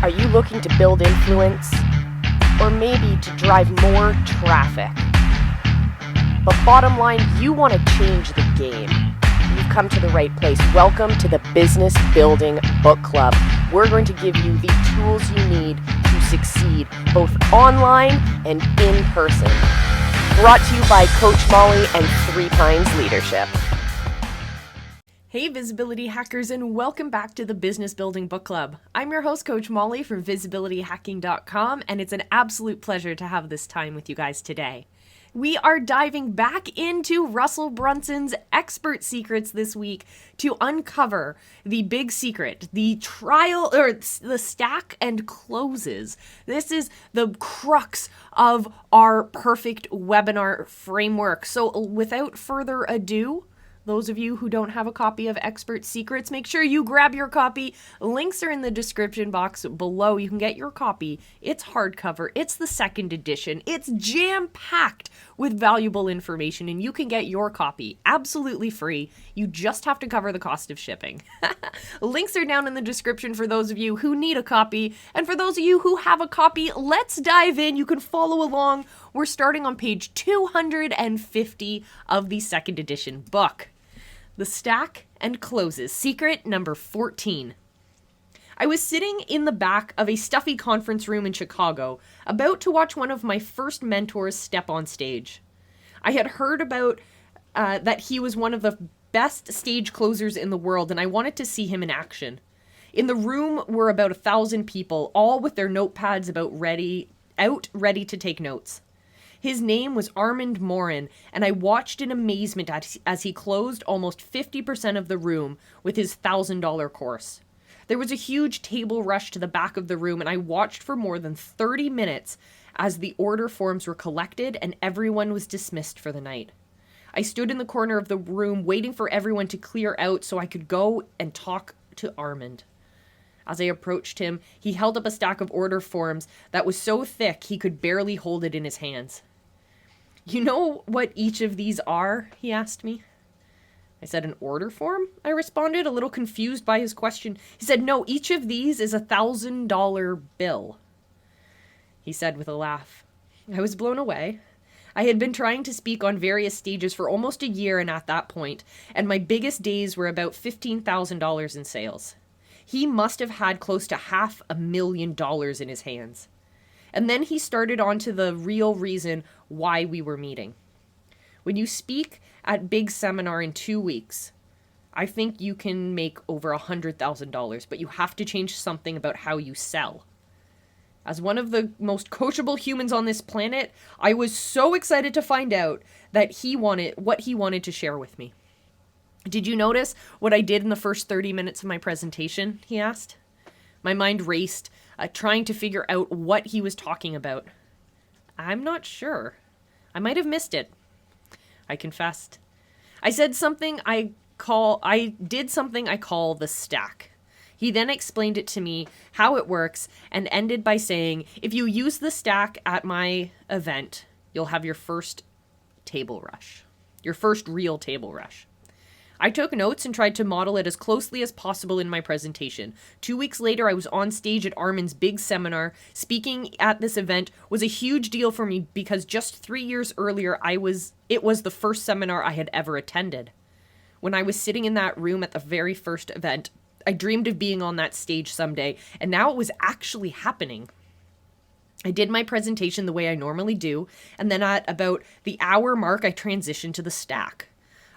Are you looking to build influence? Or maybe to drive more traffic? But bottom line, you want to change the game. You've come to the right place. Welcome to the Business Building Book Club. We're going to give you the tools you need to succeed, both online and in person. Brought to you by Coach Molly and Three Pines Leadership. Hey Visibiltiy Hackers, and welcome back to the Business Building Book Club. I'm your host, Coach Molly from visibiltyhacking.com, and it's an absolute pleasure to have this time with you guys today. We are diving back into Russell Brunson's expert secrets this week to uncover the big secret, the stack and closes. This is the crux of our perfect webinar framework. So without further ado, those of you who don't have a copy of Expert Secrets, make sure you grab your copy. Links are in the description box below. You can get your copy. It's hardcover. It's the second edition. It's jam-packed with valuable information, and you can get your copy absolutely free. You just have to cover the cost of shipping. Links are down in the description for those of you who need a copy, and for those of you who have a copy, let's dive in. You can follow along. We're starting on page 250 of the second edition book. The Stack and Closes, secret number 14. I was sitting in the back of a stuffy conference room in Chicago, about to watch one of my first mentors step on stage. I had heard about that he was one of the best stage closers in the world, and I wanted to see him in action. In the room were about 1,000 people, all with their notepads ready to take notes. His name was Armand Morin, and I watched in amazement as he closed almost 50% of the room with his $1,000 course. There was a huge table rush to the back of the room, and I watched for more than 30 minutes as the order forms were collected and everyone was dismissed for the night. I stood in the corner of the room waiting for everyone to clear out so I could go and talk to Armand. As I approached him, he held up a stack of order forms that was so thick he could barely hold it in his hands. "You know what each of these are?" he asked me. I said, "An order form?" I responded, a little confused by his question. He said, "No, each of these is a $1,000 bill." He said with a laugh. I was blown away. I had been trying to speak on various stages for almost a year and at that point, and my biggest days were about $15,000 in sales. He must have had close to $500,000 in his hands. And then he started on to the real reason why we were meeting. When you speak at big seminar in 2 weeks, I think you can make over $100,000, but you have to change something about how you sell. As one of the most coachable humans on this planet, I was so excited to find out that what he wanted to share with me. "Did you notice what I did in the first 30 minutes of my presentation?" he asked. My mind raced, trying to figure out what he was talking about. "I'm not sure. I might have missed it," I confessed. I did something I call the stack. He then explained it to me, how it works, and ended by saying, "If you use the stack at my event, you'll have your first table rush. Your first real table rush." I took notes and tried to model it as closely as possible in my presentation. 2 weeks later, I was on stage at Armand's big seminar. Speaking at this event was a huge deal for me because just 3 years earlier, it was the first seminar I had ever attended. When I was sitting in that room at the very first event, I dreamed of being on that stage someday, and now it was actually happening. I did my presentation the way I normally do, and then at about the hour mark, I transitioned to the stack.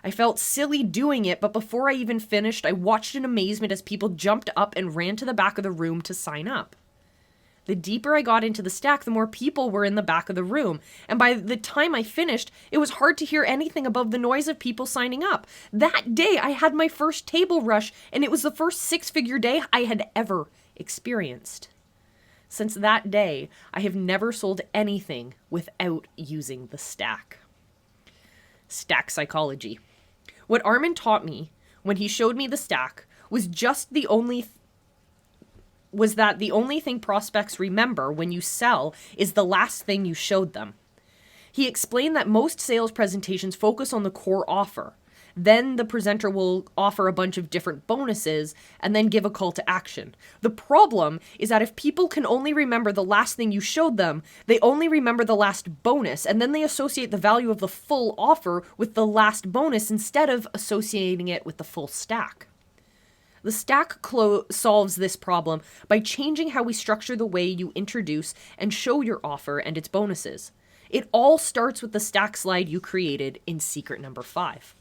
I felt silly doing it, but before I even finished, I watched in amazement as people jumped up and ran to the back of the room to sign up. The deeper I got into the stack, the more people were in the back of the room, and by the time I finished, it was hard to hear anything above the noise of people signing up. That day, I had my first table rush, and it was the first six-figure day I had ever experienced. Since that day, I have never sold anything without using the stack. Stack psychology. What Armand taught me when he showed me the stack was the only thing prospects remember when you sell is the last thing you showed them. He explained that most sales presentations focus on the core offer. Then the presenter will offer a bunch of different bonuses and then give a call to action. The problem is that if people can only remember the last thing you showed them, they only remember the last bonus, and then they associate the value of the full offer with the last bonus instead of associating it with the full stack. The stack solves this problem by changing how we structure the way you introduce and show your offer and its bonuses. It all starts with the stack slide you created in secret number 5.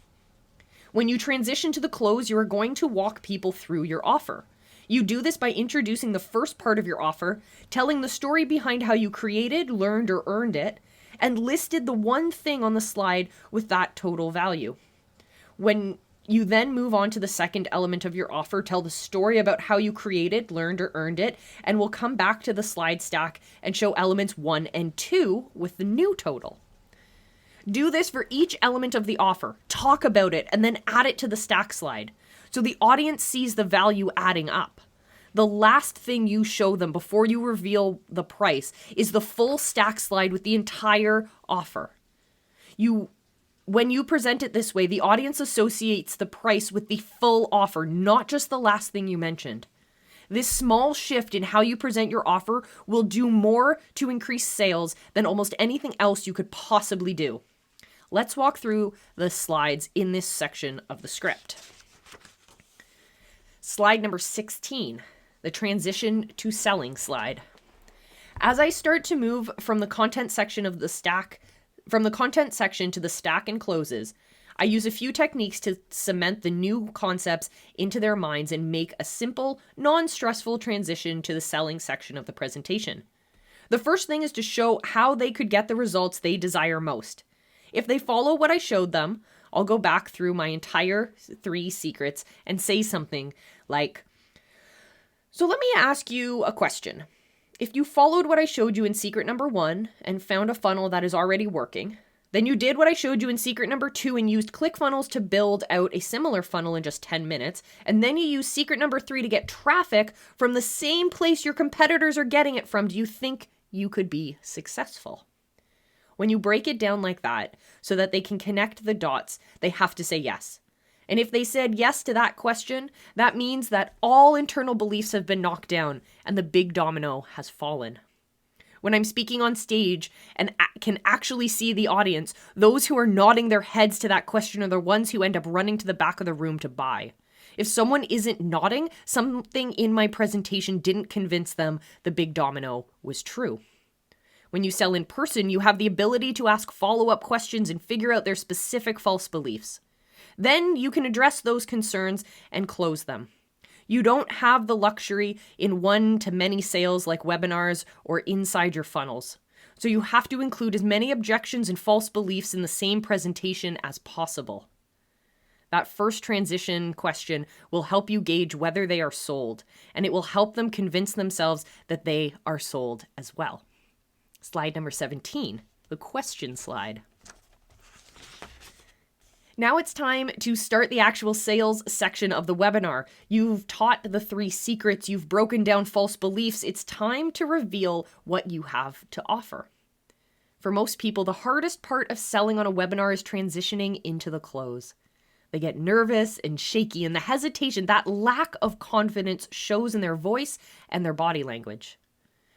When you transition to the close, you are going to walk people through your offer. You do this by introducing the first part of your offer, telling the story behind how you created, learned, or earned it, and listed the one thing on the slide with that total value. When you then move on to the second element of your offer, tell the story about how you created, learned, or earned it, and we'll come back to the slide stack and show elements 1 and 2 with the new total. Do this for each element of the offer, talk about it, and then add it to the stack slide, so the audience sees the value adding up. The last thing you show them before you reveal the price is the full stack slide with the entire offer. When you present it this way, the audience associates the price with the full offer, not just the last thing you mentioned. This small shift in how you present your offer will do more to increase sales than almost anything else you could possibly do. Let's walk through the slides in this section of the script. Slide number 16, the transition to selling slide. As I start to move from the content section to the stack and closes, I use a few techniques to cement the new concepts into their minds and make a simple, non-stressful transition to the selling section of the presentation. The first thing is to show how they could get the results they desire most. If they follow what I showed them, I'll go back through my entire 3 secrets and say something like, so let me ask you a question. If you followed what I showed you in secret number 1 and found a funnel that is already working, then you did what I showed you in secret number 2 and used ClickFunnels to build out a similar funnel in just 10 minutes, and then you use secret number 3 to get traffic from the same place your competitors are getting it from, do you think you could be successful? When you break it down like that, so that they can connect the dots, they have to say yes. And if they said yes to that question, that means that all internal beliefs have been knocked down and the big domino has fallen. When I'm speaking on stage and can actually see the audience, those who are nodding their heads to that question are the ones who end up running to the back of the room to buy. If someone isn't nodding, something in my presentation didn't convince them the big domino was true. When you sell in person, you have the ability to ask follow-up questions and figure out their specific false beliefs. Then you can address those concerns and close them. You don't have the luxury in one-to-many sales like webinars or inside your funnels. So you have to include as many objections and false beliefs in the same presentation as possible. That first transition question will help you gauge whether they are sold, and it will help them convince themselves that they are sold as well. Slide number 17, the question slide. Now it's time to start the actual sales section of the webinar. You've taught the 3 secrets, you've broken down false beliefs. It's time to reveal what you have to offer. For most people, the hardest part of selling on a webinar is transitioning into the close. They get nervous and shaky, and the hesitation, that lack of confidence shows in their voice and their body language.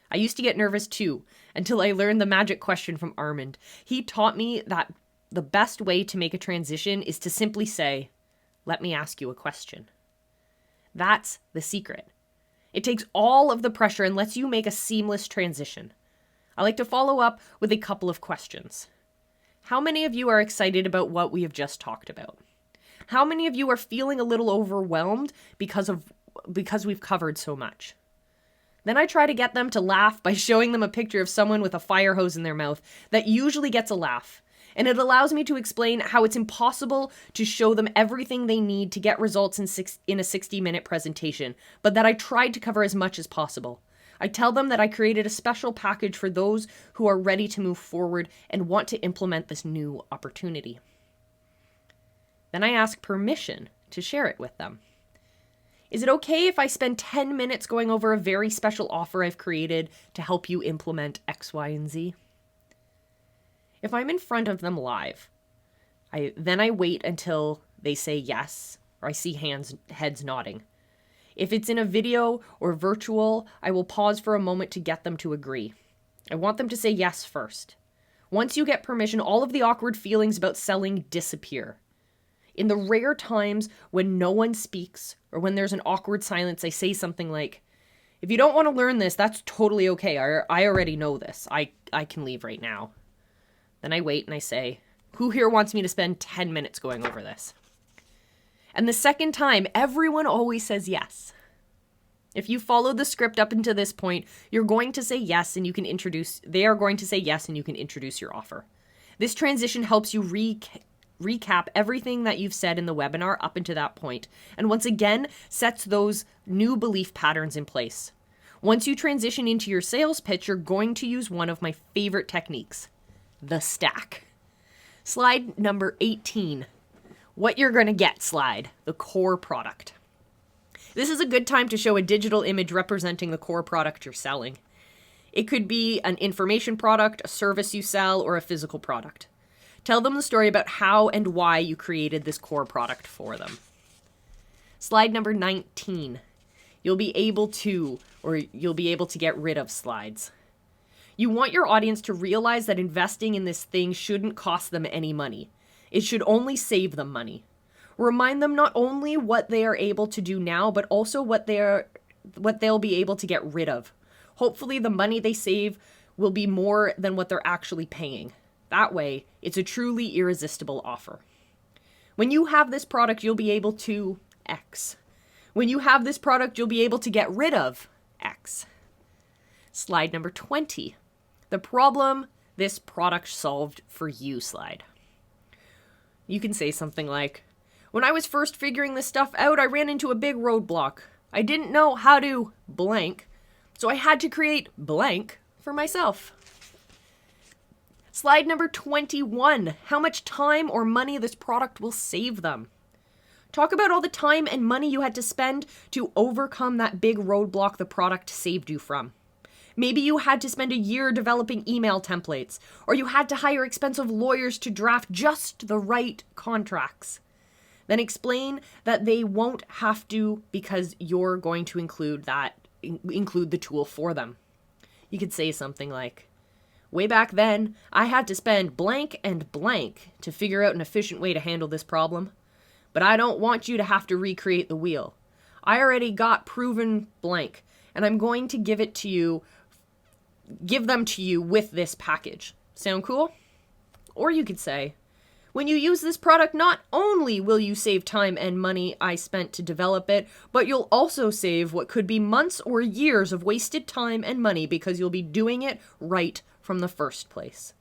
I used to get nervous too, until I learned the magic question from Armand. He taught me that the best way to make a transition is to simply say, let me ask you a question. That's the secret. It takes all of the pressure and lets you make a seamless transition. I like to follow up with a couple of questions. How many of you are excited about what we have just talked about? How many of you are feeling a little overwhelmed because we've covered so much? Then I try to get them to laugh by showing them a picture of someone with a fire hose in their mouth. That usually gets a laugh. And it allows me to explain how it's impossible to show them everything they need to get results in a 60-minute presentation, but that I tried to cover as much as possible. I tell them that I created a special package for those who are ready to move forward and want to implement this new opportunity. Then I ask permission to share it with them. Is it okay if I spend 10 minutes going over a very special offer I've created to help you implement X, Y, and Z? If I'm in front of them live, I wait until they say yes, or I see heads nodding. If it's in a video or virtual, I will pause for a moment to get them to agree. I want them to say yes first. Once you get permission, all of the awkward feelings about selling disappear. In the rare times when no one speaks or when there's an awkward silence, I say something like, if you don't want to learn this, that's totally okay. I already know this. I can leave right now. Then I wait and I say, who here wants me to spend 10 minutes going over this? And the second time, everyone always says yes. If you follow the script up until this point, you're going to say yes and you can introduce, they are going to say yes and you can introduce your offer. This transition helps you recap everything that you've said in the webinar up until that point, and once again, sets those new belief patterns in place. Once you transition into your sales pitch, you're going to use one of my favorite techniques, the stack. Slide number 18. What you're going to get slide, the core product. This is a good time to show a digital image representing the core product you're selling. It could be an information product, a service you sell, or a physical product. Tell them the story about how and why you created this core product for them. Slide number 19. You'll be able to get rid of slides. You want your audience to realize that investing in this thing shouldn't cost them any money. It should only save them money. Remind them not only what they are able to do now, but also what they'll be able to get rid of. Hopefully the money they save will be more than what they're actually paying. That way, it's a truly irresistible offer. When you have this product, you'll be able to X. When you have this product, you'll be able to get rid of X. Slide number 20. The problem this product solved for you slide. You can say something like, when I was first figuring this stuff out, I ran into a big roadblock. I didn't know how to blank, so I had to create blank for myself. Slide number 21. How much time or money this product will save them. Talk about all the time and money you had to spend to overcome that big roadblock the product saved you from. Maybe you had to spend a year developing email templates, or you had to hire expensive lawyers to draft just the right contracts. Then explain that they won't have to because you're going to include the tool for them. You could say something like, way back then, I had to spend blank and blank to figure out an efficient way to handle this problem. But I don't want you to have to recreate the wheel. I already got proven blank, and I'm going to give them to you with this package. Sound cool? Or you could say, when you use this product, not only will you save time and money I spent to develop it, but you'll also save what could be months or years of wasted time and money because you'll be doing it right from the first place.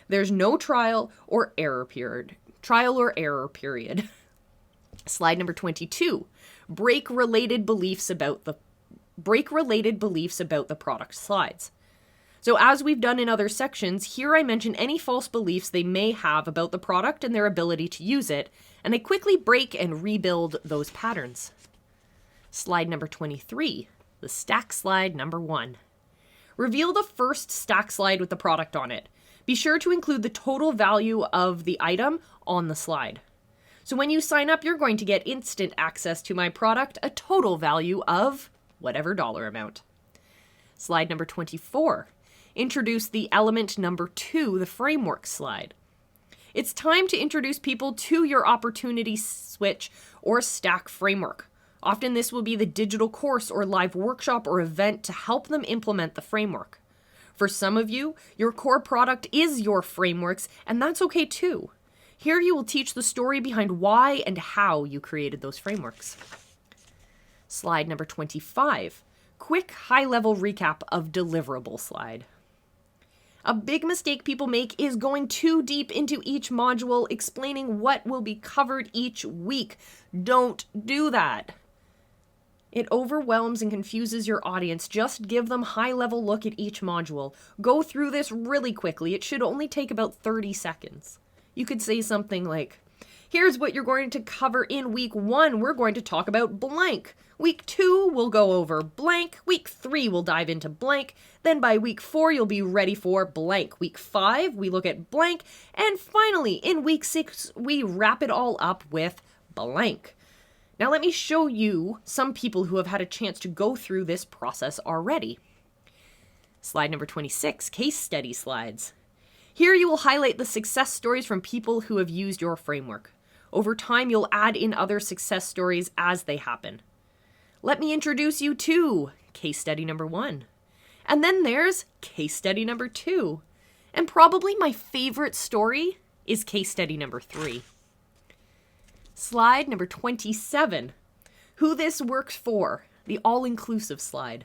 There's no trial or error period. Slide number 22. Break related beliefs about the product slides. So as we've done in other sections, here I mention any false beliefs they may have about the product and their ability to use it, and I quickly break and rebuild those patterns. Slide number 23, the stack slide number 1. Reveal the first stack slide with the product on it. Be sure to include the total value of the item on the slide. So when you sign up, you're going to get instant access to my product, a total value of whatever dollar amount. Slide number 24. Introduce the element number 2, the framework slide. It's time to introduce people to your opportunity switch or stack framework. Often this will be the digital course or live workshop or event to help them implement the framework. For some of you, your core product is your frameworks, and that's okay too. Here you will teach the story behind why and how you created those frameworks. Slide number 25. Quick high-level recap of deliverable slide. A big mistake people make is going too deep into each module, explaining what will be covered each week. Don't do that. It overwhelms and confuses your audience. Just give them high-level look at each module. Go through this really quickly. It should only take about 30 seconds. You could say something like, here's what you're going to cover in week 1. We're going to talk about blank. Week 2, we'll go over blank. Week 3, we'll dive into blank. Then by week 4, you'll be ready for blank. Week 5, we look at blank. And finally, in week 6, we wrap it all up with blank. Now let me show you some people who have had a chance to go through this process already. Slide number 26, case study slides. Here you will highlight the success stories from people who have used your framework. Over time, you'll add in other success stories as they happen. Let me introduce you to case study number 1. And then there's case study number 2. And probably my favorite story is case study number 3. Slide number 27. Who this works for, the all-inclusive slide.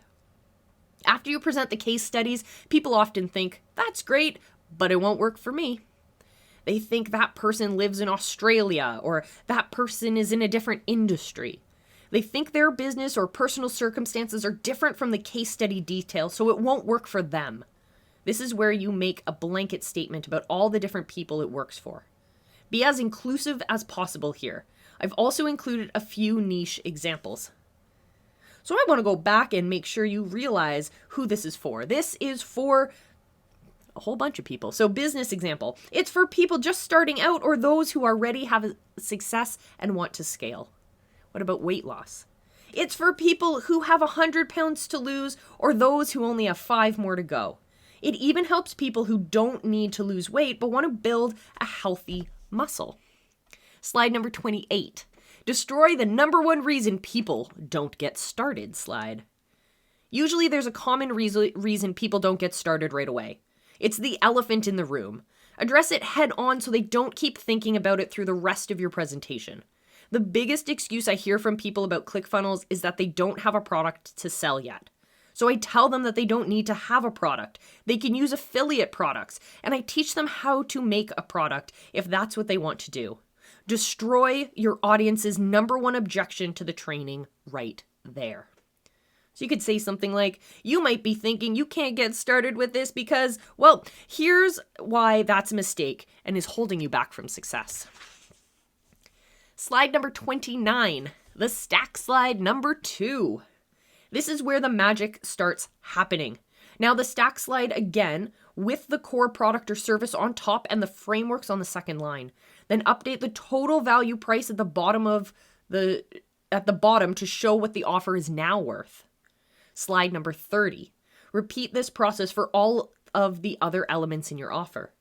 After you present the case studies, people often think, that's great, but it won't work for me. They think that person lives in Australia, or that person is in a different industry. They think their business or personal circumstances are different from the case study details, so it won't work for them. This is where you make a blanket statement about all the different people it works for. Be as inclusive as possible here. I've also included a few niche examples. So I want to go back and make sure you realize who this is for. This is for a whole bunch of people. So business example, it's for people just starting out or those who already have a success and want to scale. What about weight loss? It's for people who have 100 pounds to lose or those who only have 5 more to go. It even helps people who don't need to lose weight but want to build a healthy muscle. Slide number 28. Destroy the number one reason people don't get started slide. Usually there's a common reason people don't get started right away. It's the elephant in the room. Address it head on so they don't keep thinking about it through the rest of your presentation. The biggest excuse I hear from people about ClickFunnels is that they don't have a product to sell yet. So I tell them that they don't need to have a product. They can use affiliate products, and I teach them how to make a product if that's what they want to do. Destroy your audience's number one objection to the training right there. So you could say something like, you might be thinking you can't get started with this because, well, here's why that's a mistake and is holding you back from success. Slide number 29, the stack slide number 2. This is where the magic starts happening. Now the stack slide again with the core product or service on top and the frameworks on the second line. Then update the total value price at the bottom to show what the offer is now worth. Slide number 30. Repeat this process for all of the other elements in your offer.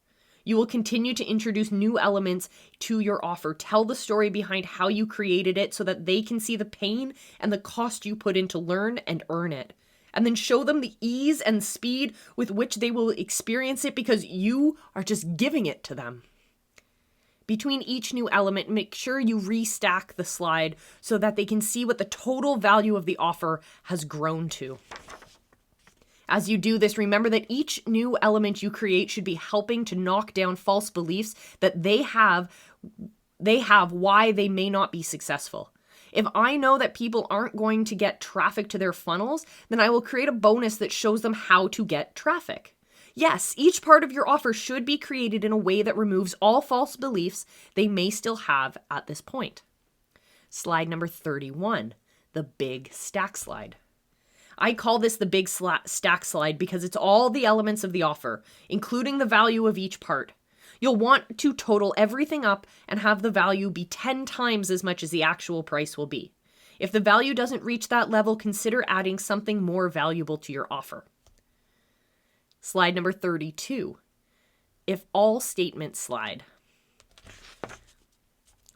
You will continue to introduce new elements to your offer. Tell the story behind how you created it so that they can see the pain and the cost you put in to learn and earn it. And then show them the ease and speed with which they will experience it because you are just giving it to them. Between each new element, make sure you restack the slide so that they can see what the total value of the offer has grown to. As you do this, remember that each new element you create should be helping to knock down false beliefs that they have why they may not be successful. If I know that people aren't going to get traffic to their funnels, then I will create a bonus that shows them how to get traffic. Yes, each part of your offer should be created in a way that removes all false beliefs they may still have at this point. Slide number 31, the big stack slide. I call this the big stack slide because it's all the elements of the offer, including the value of each part. You'll want to total everything up and have the value be 10 times as much as the actual price will be. If the value doesn't reach that level, consider adding something more valuable to your offer. Slide number 32, if all statement slide.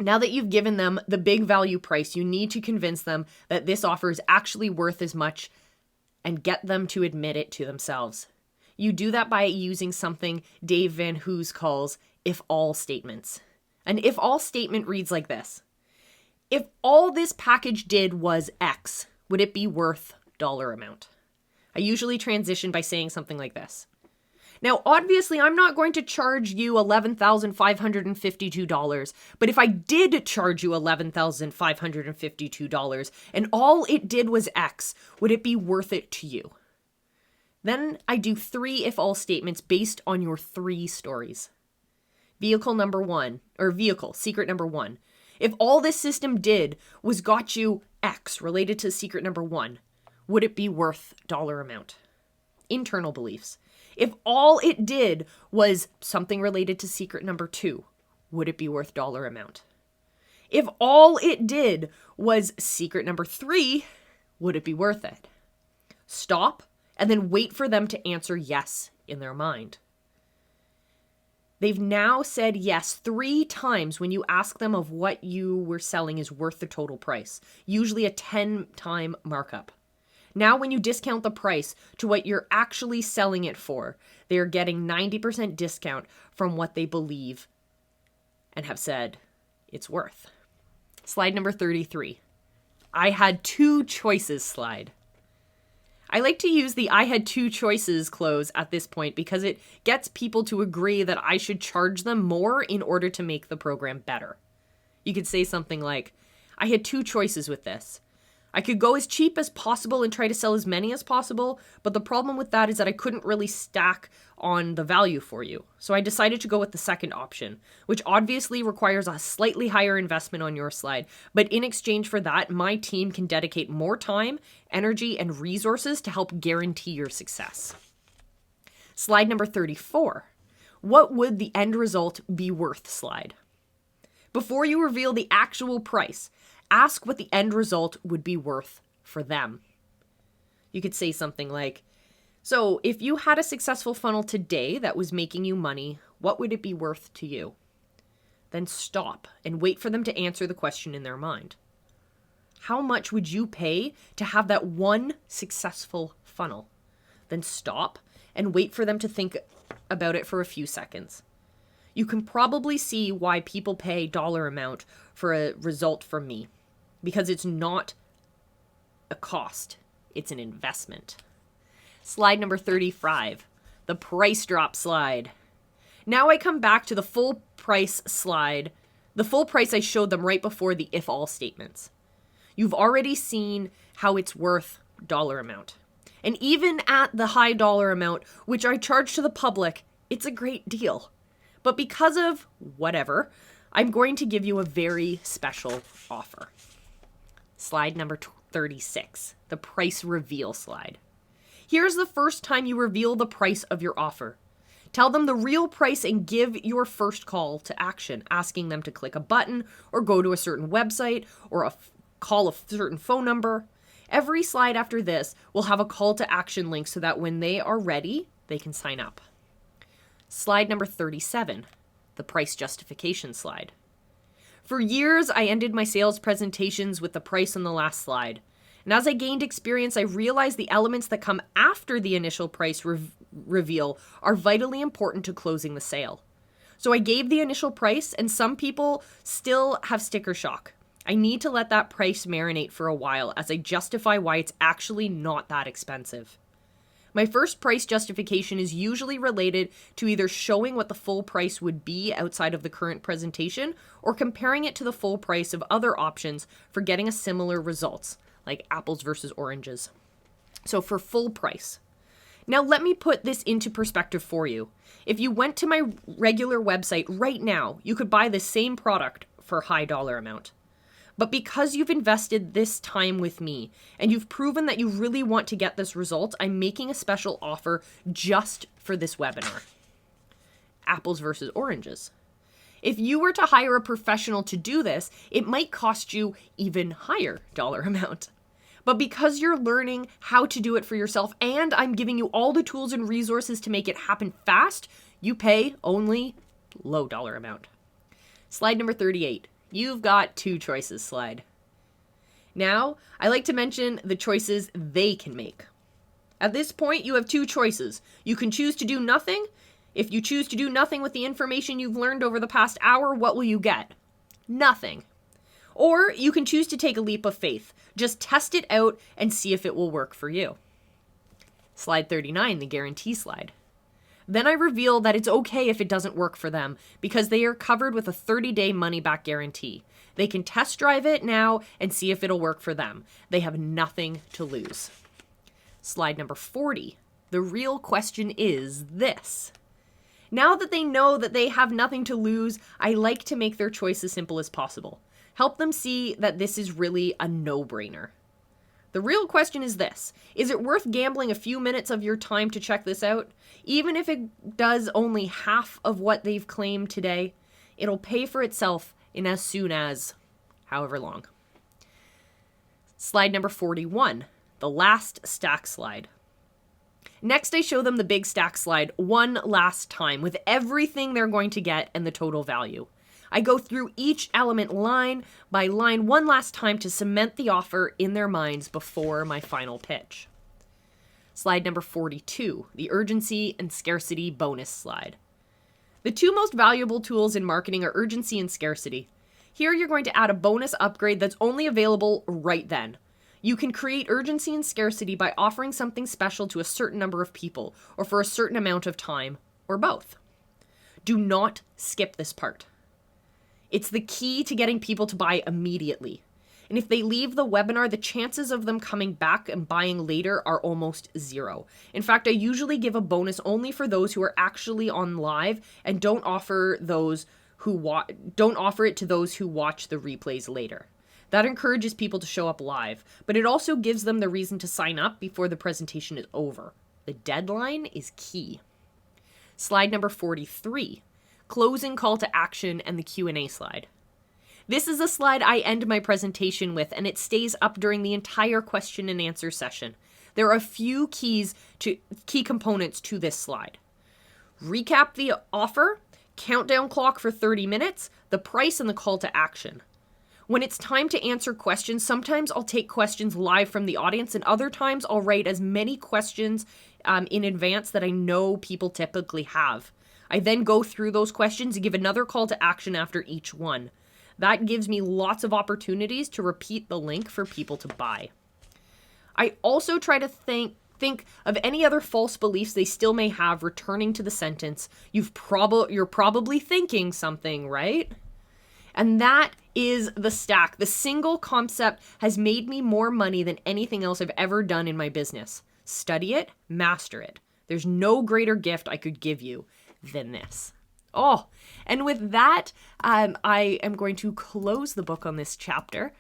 Now that you've given them the big value price, you need to convince them that this offer is actually worth as much and get them to admit it to themselves. You do that by using something Dave Van Hoos calls if all statements. An if all statement reads like this. If all this package did was X, would it be worth dollar amount? I usually transition by saying something like this. Now, obviously, I'm not going to charge you $11,552, but if I did charge you $11,552 and all it did was X, would it be worth it to you? Then I do 3 if all statements based on your 3 stories. Secret number 1. If all this system did was got you X related to secret number 1, would it be worth dollar amount? Internal beliefs. If all it did was something related to secret number 2, would it be worth dollar amount? If all it did was secret number 3, would it be worth it? Stop and then wait for them to answer yes in their mind. They've now said yes 3 times when you ask them of what you were selling is worth the total price, usually a 10-time markup. Now when you discount the price to what you're actually selling it for, they are getting 90% discount from what they believe and have said it's worth. Slide number 33. I had 2 choices slide. I like to use the I had 2 choices close at this point because it gets people to agree that I should charge them more in order to make the program better. You could say something like, I had 2 choices with this. I could go as cheap as possible and try to sell as many as possible, but the problem with that is that I couldn't really stack on the value for you. So I decided to go with the second option, which obviously requires a slightly higher investment on your slide. But in exchange for that, my team can dedicate more time, energy, and resources to help guarantee your success. Slide number 34. What would the end result be worth slide? Before you reveal the actual price, ask what the end result would be worth for them. You could say something like, so if you had a successful funnel today that was making you money, what would it be worth to you? Then stop and wait for them to answer the question in their mind. How much would you pay to have that one successful funnel? Then stop and wait for them to think about it for a few seconds. You can probably see why people pay dollar amount for a result from me. Because it's not a cost, it's an investment. Slide number 35, the price drop slide. Now I come back to the full price slide, the full price I showed them right before the if all statements. You've already seen how it's worth dollar amount. And even at the high dollar amount, which I charge to the public, it's a great deal. But because of whatever, I'm going to give you a very special offer. Slide number 36, the price reveal slide. Here's the first time you reveal the price of your offer. Tell them the real price and give your first call to action, asking them to click a button or go to a certain website or call a certain phone number. Every slide after this will have a call to action link so that when they are ready, they can sign up. Slide number 37, the price justification slide. For years, I ended my sales presentations with the price on the last slide. And as I gained experience, I realized the elements that come after the initial price reveal are vitally important to closing the sale. So I gave the initial price, and some people still have sticker shock. I need to let that price marinate for a while as I justify why it's actually not that expensive. My first price justification is usually related to either showing what the full price would be outside of the current presentation or comparing it to the full price of other options for getting a similar results, like apples versus oranges. So for full price. Now let me put this into perspective for you. If you went to my regular website right now, you could buy the same product for a high dollar amount. But because you've invested this time with me and you've proven that you really want to get this result, I'm making a special offer just for this webinar. Apples versus oranges. If you were to hire a professional to do this, it might cost you even higher dollar amount. But because you're learning how to do it for yourself and I'm giving you all the tools and resources to make it happen fast, you pay only low dollar amount. Slide number 38. You've got 2 choices slide. Now, I like to mention the choices they can make. At this point, you have 2 choices. You can choose to do nothing. If you choose to do nothing with the information you've learned over the past hour, what will you get? Nothing. Or you can choose to take a leap of faith. Just test it out and see if it will work for you. Slide 39, the guarantee slide. Then I reveal that it's okay if it doesn't work for them because they are covered with a 30-day money-back guarantee. They can test drive it now and see if it'll work for them. They have nothing to lose. Slide number 40. The real question is this. Now that they know that they have nothing to lose, I like to make their choice as simple as possible. Help them see that this is really a no-brainer. The real question is this. Is it worth gambling a few minutes of your time to check this out? Even if it does only half of what they've claimed today, it'll pay for itself in as soon as however long. Slide number 41, the last stack slide. Next, I show them the big stack slide one last time with everything they're going to get and the total value. I go through each element line by line one last time to cement the offer in their minds before my final pitch. Slide number 42, the urgency and scarcity bonus slide. The two most valuable tools in marketing are urgency and scarcity. Here you're going to add a bonus upgrade that's only available right then. You can create urgency and scarcity by offering something special to a certain number of people, or for a certain amount of time, or both. Do not skip this part. It's the key to getting people to buy immediately. And if they leave the webinar, the chances of them coming back and buying later are almost zero. In fact, I usually give a bonus only for those who are actually on live and don't offer it to those who watch the replays later. That encourages people to show up live, but it also gives them the reason to sign up before the presentation is over. The deadline is key. Slide number 43, closing call to action and the Q&A slide. This is a slide I end my presentation with, and it stays up during the entire question and answer session. There are a few key components to this slide. Recap the offer, countdown clock for 30 minutes, the price, and the call to action. When it's time to answer questions, sometimes I'll take questions live from the audience, and other times I'll write as many questions in advance that I know people typically have. I then go through those questions and give another call to action after each one. That gives me lots of opportunities to repeat the link for people to buy. I also try to think of any other false beliefs they still may have returning to the sentence, you're probably thinking something, right? And that is the stack. The single concept has made me more money than anything else I've ever done in my business. Study it, master it. There's no greater gift I could give you than this. Oh, and with that, I am going to close the book on this chapter.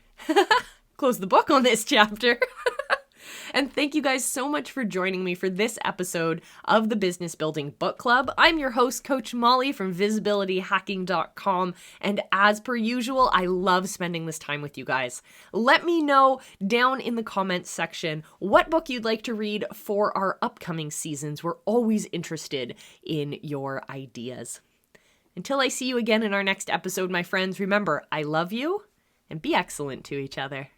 And thank you guys so much for joining me for this episode of the Business Building Book Club. I'm your host, Coach Molly from Visibiltihacking.com. And as per usual, I love spending this time with you guys. Let me know down in the comments section what book you'd like to read for our upcoming seasons. We're always interested in your ideas. Until I see you again in our next episode, my friends, remember, I love you and be excellent to each other.